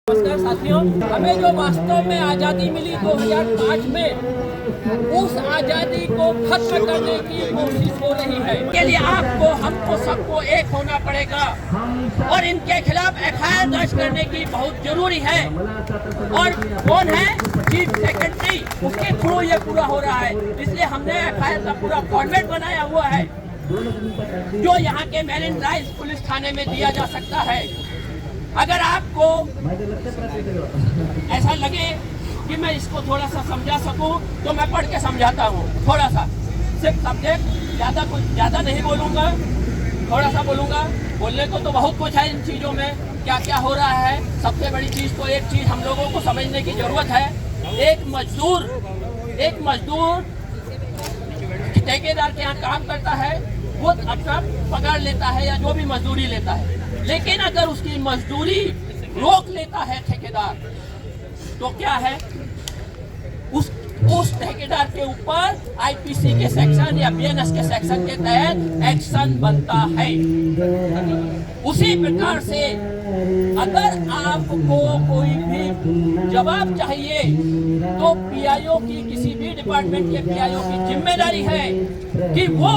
नमस्कार साथियों, हमें जो वास्तव में आज़ादी मिली 2005 में, उस आज़ादी को खत्म करने की कोशिश हो रही है। के लिए आपको, हमको, सबको एक होना पड़ेगा और इनके खिलाफ एफआईआर दर्ज करने की बहुत जरूरी है। और कौन है? चीफ सेक्रेटरी, उसके थ्रू ये पूरा हो रहा है। इसलिए हमने एफआईआर का पूरा फॉर्मेट बनाया हुआ है जो यहाँ के मेरिन ड्राइव पुलिस थाने में दिया जा सकता है। अगर आपको ऐसा लगे कि मैं इसको थोड़ा सा समझा सकूं तो मैं पढ़ के समझाता हूं। थोड़ा सा सिर्फ सब्जेक्ट, ज़्यादा नहीं बोलूँगा, थोड़ा सा बोलूँगा। बोलने को तो बहुत कुछ है इन चीज़ों में, क्या क्या हो रहा है। सबसे बड़ी चीज़ तो एक चीज़ हम लोगों को समझने की ज़रूरत है। एक मजदूर ठेकेदार के यहाँ काम करता है, वो अपना पगार लेता है या जो भी मजदूरी लेता है, लेकिन अगर उसकी मजदूरी रोक लेता है ठेकेदार, तो क्या है? उस ठेकेदार के ऊपर आईपीसी के सेक्शन या बीएनएस के सेक्शन के तहत एक्शन बनता है। उसी प्रकार से अगर आपको कोई भी जवाब चाहिए तो पीआईओ की, किसी भी डिपार्टमेंट के पीआईओ की जिम्मेदारी है कि वो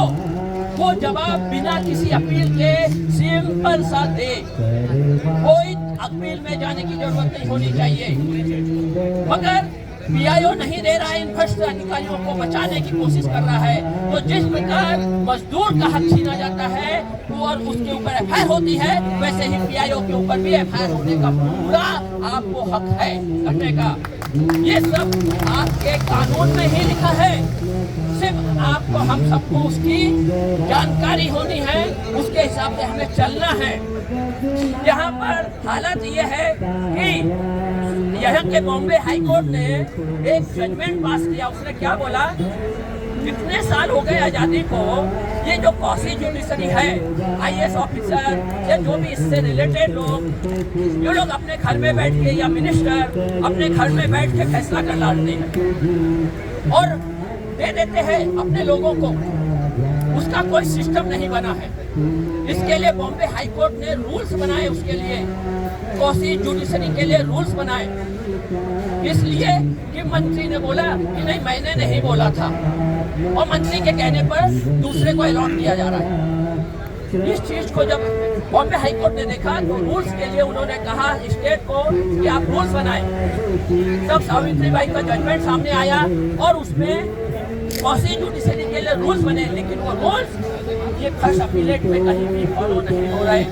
जवाब बिना किसी अपील के सिंपल सा दे। कोई अपील में जाने की जरूरत नहीं होनी चाहिए। मगर पीआईओ नहीं दे रहा है, इन भ्रष्ट अधिकारियों को बचाने की कोशिश कर रहा है। तो जिस प्रकार मजदूर का हक छीना जाता है और उसके ऊपर एफआईआर होती है, वैसे ही पीआईओ के ऊपर भी एफआईआर होने का पूरा आपको हक है करने का। ये सब आपके कानून में ही लिखा है, सिर्फ आपको, हम सबको उसकी जानकारी होनी है, उसके हिसाब से हमें चलना है। यहाँ पर हालत ये है कि यहाँ के बॉम्बे हाई कोर्ट ने एक जजमेंट पास किया। उसने क्या बोला? इतने साल हो गए आज़ादी को, ये जो कॉसी जुडिशरी है, आईएएस ऑफिसर या जो भी इससे रिलेटेड लोग, जो लोग अपने घर में बैठ के या मिनिस्टर अपने घर में बैठ के फैसला कर लाते हैं और दे देते हैं अपने लोगों को, उसका कोई सिस्टम नहीं बना है। इसके लिए बॉम्बे हाई कोर्ट ने रूल्स बनाए, उसके लिए कॉसी जुडिशरी के लिए रूल्स बनाए। इसलिए कि मंत्री ने बोला कि नहीं, मैंने नहीं बोला था, और मंत्री के कहने पर दूसरे को अलॉट किया जा रहा है। इस चीज को जब बॉम्बे हाई कोर्ट ने देखा तो रूल्स के लिए उन्होंने कहा स्टेट को कि आप रूल्स बनाएं। तब सावित्रीबाई का जजमेंट सामने आया और उसमें कॉसी जुडिशरी के लिए रूल्स बने, लेकिन वो रूल्स ये फर्स्ट अपीलेट में कहीं भी फॉलो नहीं हो रहे।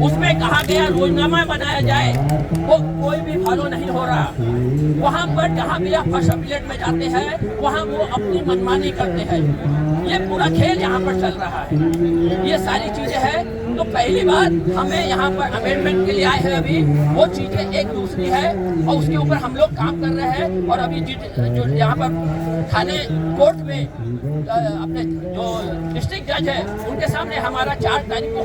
उसमें कहा गया रोजनामा बनाया जाए, वो कोई भी फॉलो नहीं हो रहा। वहाँ पर जहाँ भी आप फर्स्ट अपीलेट में जाते हैं, वहाँ वो अपनी मनमानी करते हैं। ये पूरा खेल यहाँ पर चल रहा है। ये सारी चीजें हैं। तो पहली बात, हमें यहाँ पर अमेंडमेंट के लिए आए हैं। अभी वो चीजें एक दूसरी है और उसके ऊपर हम लोग काम कर रहे हैं। और अभी जो यहाँ पर थाने कोर्ट में अपने जो डिस्ट्रिक्ट जज है, उनके सामने हमारा 4 तारीख को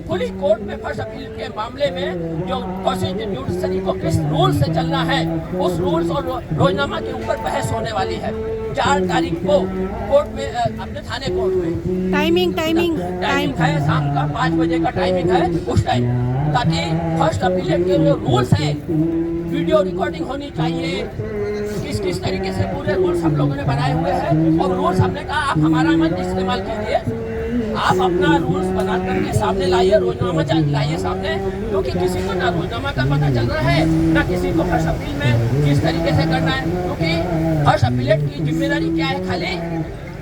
खुली कोर्ट में फर्स्ट अपील के मामले में जो कॉसी जुडिशरी को किस रूल से चलना है, उस रूल्स और रोजनामा के ऊपर बहस होने वाली है 4 तारीख को कोर्ट में, अपने थाने कोर्ट में। टाइमिंग है शाम का 5 बजे का टाइमिंग है, उस टाइम, ताकि फर्स्ट अपीलेट के जो रूल्स है, वीडियो रिकॉर्डिंग होनी चाहिए, किस तरीके से पूरे रूल्स हम लोगों ने बनाए हुए हैं। और रूल्स हमने कहा आप हमारा मत इस्तेमाल कीजिए, आप अपना रूल्स बना करके सामने लाइए, रोजनामा लाइए सामने, क्योंकि किसी को ना रोजनामा का पता चल रहा है, ना किसी को फर्स्ट अपील में किस तरीके से करना है। क्योंकि फर्स्ट अपीलेट की जिम्मेदारी क्या है? खाली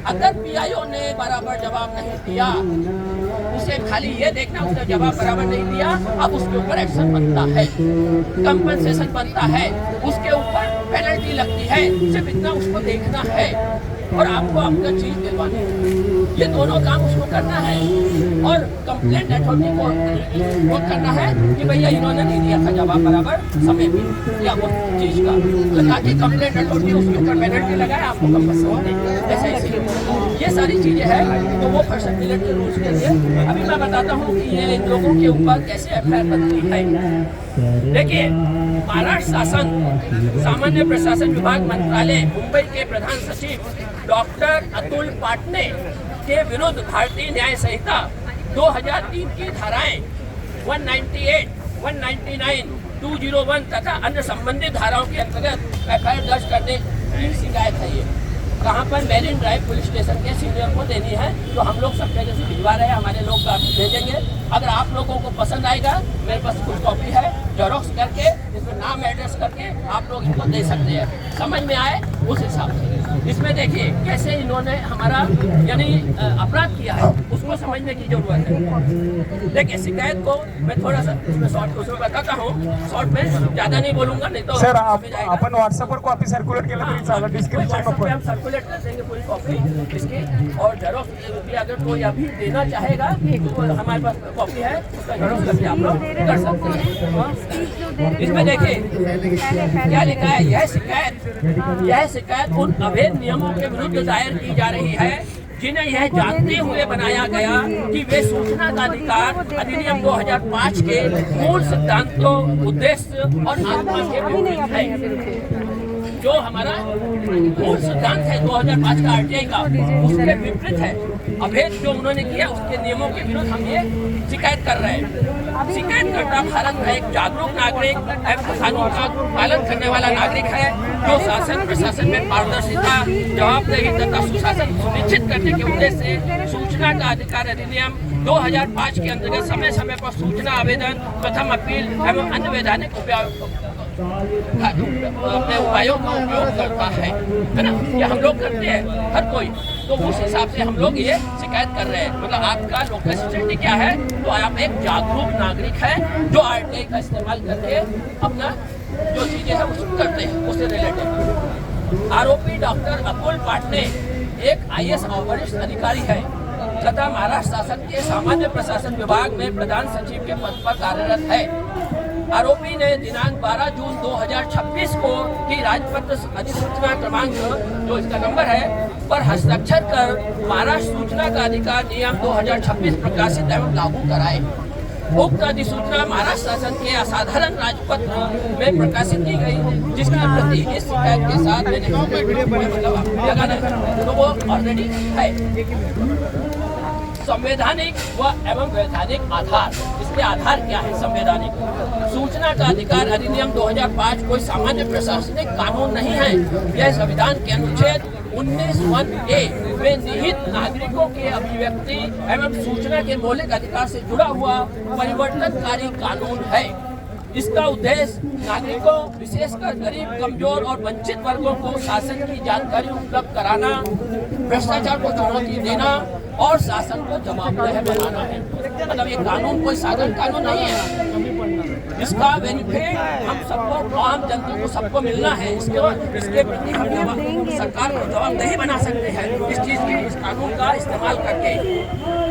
अगर पीआईओ ने बराबर जवाब नहीं दिया, उसे खाली ये देखना उसने जवाब बराबर नहीं दिया, अब उसके ऊपर एक्शन बनता है, कंपनसेशन बनता है, उसके ऊपर पेनल्टी लगती है। सिर्फ इतना उसको देखना है और आपको अपना चीज दिलवानी है। ये दोनों काम उसको करना है और कंप्लेंट अथॉरिटी को करना है कि भैया इन्होंने नहीं दिया था जवाब बराबर समय पे या वो चीज का, तो ताकि कंप्लेंट अथॉरिटी उसके ऊपर पेनल्टी लगाए, आपको कंपनसेशन ऐसे ये सारी चीजें हैं। तो वो फर्स्ट अपीलेट के रूल्स के लिए अभी मैं बताता हूँ कि ये लोगों के ऊपर कैसे एफआईआर बनती है। देखिए, महाराष्ट्र शासन सामान्य प्रशासन विभाग मंत्रालय मुंबई के प्रधान सचिव डॉक्टर अतुल पाटने के विरुद्ध भारतीय न्याय संहिता 2003 की धाराएं 198 199, 201 तथा अन्य संबंधित धाराओं के अंतर्गत एफआईआर दर्ज करने की शिकायत है। ये कहाँ पर मेरिन ड्राइव पुलिस स्टेशन के सीनियर को देनी है, तो हम लोग सब जगह से भिजवा रहे हैं, हमारे लोग काफी भेजेंगे। अगर आप लोगों को पसंद आएगा, मेरे पास कुछ कॉपी है, जेरोक्स करके इसमें नाम एड्रेस करके आप लोग इनको दे सकते हैं, समझ में आए उस हिसाब से। इसमें देखिए कैसे इन्होंने हमारा यानी अपराध किया है, उसको समझने की जरूरत है। देखिए शिकायत को मैं थोड़ा सा इसमें शॉर्ट उसमें बताता हूँ, शॉर्ट में ज़्यादा नहीं बोलूँगा, नहीं तो सर आपण व्हॉट्सअपवर कॉपी सर्क्युलेट केलं तरी चालेल, डिस्क्रिप्शन पे हम सर्कुलेट कर देंगे पूरी कॉपी इसकी, और जेरोक्स भी अगर कोई अभी देना चाहेगा तो हमारे पास कॉपी है, उसका जेरोक्स करके आप लोग कर सकते हैं। इसमें देखिए क्या लिखा है, यह शिकायत उन अवैध नियमों के विरुद्ध दायर की जा रही है जिन्हें यह जानते हुए बनाया गया कि वे सूचना का अधिकार अधिनियम 2005 के मूल सिद्धांतों, उद्देश्य और आत्मा के विपरीत है। जो हमारा मूल सिद्धांत है 2005 का आरटीआई का, उसके विपरीत है। अवैध जो उन्होंने किया उसके नियमों के विरुद्ध हम ये शिकायत कर रहे हैं। शिकायतकर्ता भारत का एक जागरूक नागरिक एवं कानून का पालन करने वाला नागरिक है, जो शासन प्रशासन में पारदर्शिता, जवाबदेही तथा सुशासन सुनिश्चित करने के उद्देश्य से सूचना का अधिकार अधिनियम 2005 के अंतर्गत समय समय पर सूचना आवेदन, प्रथम अपील एवं अन्य वैधानिक अपने उपायों का उपयोग करता है ना, ये हम लोग करते हैं हर कोई। तो उस हिसाब से हम लोग ये शिकायत कर रहे हैं। मतलब आपका लोकल सिक्योरिटी क्या है, तो आप एक जागरूक नागरिक है जो आरटीआई का इस्तेमाल करके अपना जो चीजें हैं उसको करते हैं, उससे रिलेटेड। आरोपी डॉक्टर अकुल पाटने एक IAS वरिष्ठ अधिकारी है तथा महाराष्ट्र शासन के सामान्य प्रशासन विभाग में प्रधान सचिव के पद पर कार्यरत है। आरोपी ने दिनांक 12 जून 2026 को की राजपत्र अधिसूचना क्रमांक जो इसका नंबर है पर हस्ताक्षर कर महाराष्ट्र सूचना का अधिकार नियम 2026 प्रकाशित एवं लागू कराए। उक्त अधिसूचना महाराष्ट्र शासन के असाधारण राजपत्र में प्रकाशित की गई, जिसकी प्रति इस शिकायत के साथ मैंने तो वो ऑलरेडी है। संवैधानिक व एवं वैधानिक आधार, इसके आधार क्या है? संवैधानिक सूचना का अधिकार अधिनियम 2005 कोई सामान्य प्रशासनिक कानून नहीं है। यह संविधान के अनुच्छेद 19(1)(a) में निहित नागरिकों के अभिव्यक्ति एवं सूचना के मौलिक अधिकार से जुड़ा हुआ परिवर्तनकारी कानून है। इसका उद्देश्य नागरिकों, विशेषकर गरीब, कमजोर और वंचित वर्गों को शासन की जानकारी उपलब्ध कराना, भ्रष्टाचार को चुनौती देना और शासन को जवाबदेह बनाना है। मतलब ये कानून कोई साधारण कानून नहीं है, इसका बेनिफिट हम सबको, आम जनता को सबको मिलना है। इसके प्रति हम सरकार को जवाबदेही बना सकते हैं इस चीज की, इस कानून का इस्तेमाल करके।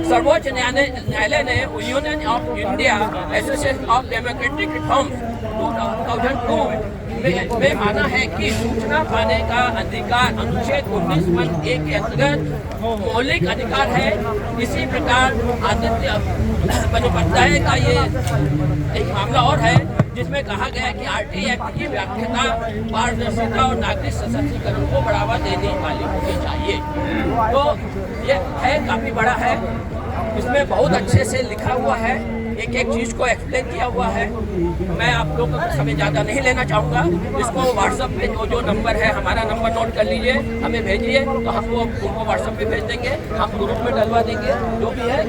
सर्वोच्च न्यायालय ने union of India association of democratic reforms 2002 में माना है कि सूचना पाने का अधिकार अनुच्छेद 19(1)(a) के अंतर्गत मौलिक अधिकार है। इसी प्रकार आदित्य बंदोपाध्याय का ये एक मामला और है, जिसमें कहा गया है कि आरटीआई एक्ट की व्याख्या पारदर्शिता और नागरिक सशक्तिकरण को बढ़ावा देने वाली होनी चाहिए। तो ये है काफी बड़ा है, इसमें बहुत अच्छे से लिखा हुआ है, एक एक चीज को एक्सप्लेन किया हुआ है। मैं आप लोगों का समय ज़्यादा नहीं लेना चाहूँगा। इसको व्हाट्सएप पे जो नंबर है, हमारा नंबर नोट कर लीजिए, हमें भेजिए तो हम वो उनको व्हाट्सएप पे भेज देंगे, हम ग्रुप में डलवा देंगे, जो भी है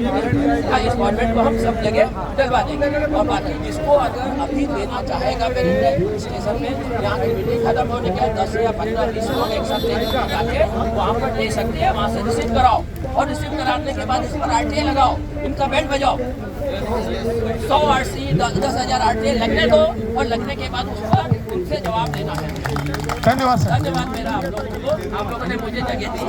इस फॉर्मेट को हम सब जगह डलवा देंगे। और बाकी जिसको अगर अभी देना चाहेगा मेरे स्टेशन में, यहाँ की मीटिंग खत्म होने के 10 या 15-20 लोग एक साथ लेकर जाके वहाँ पर दे सकते हैं, वहाँ से रिसीव कराओ और रिसीव कराने के बाद इस पर आरटीआई लगाओ, इनका बेल्ट बजाओ, 100 आरसी 10,000 आरटीआई लगने दो और लगने के बाद उसका उनसे जवाब देना है। धन्यवाद सर। धन्यवाद मेरा आप लोगों को, आप लोगों ने मुझे जगह दी।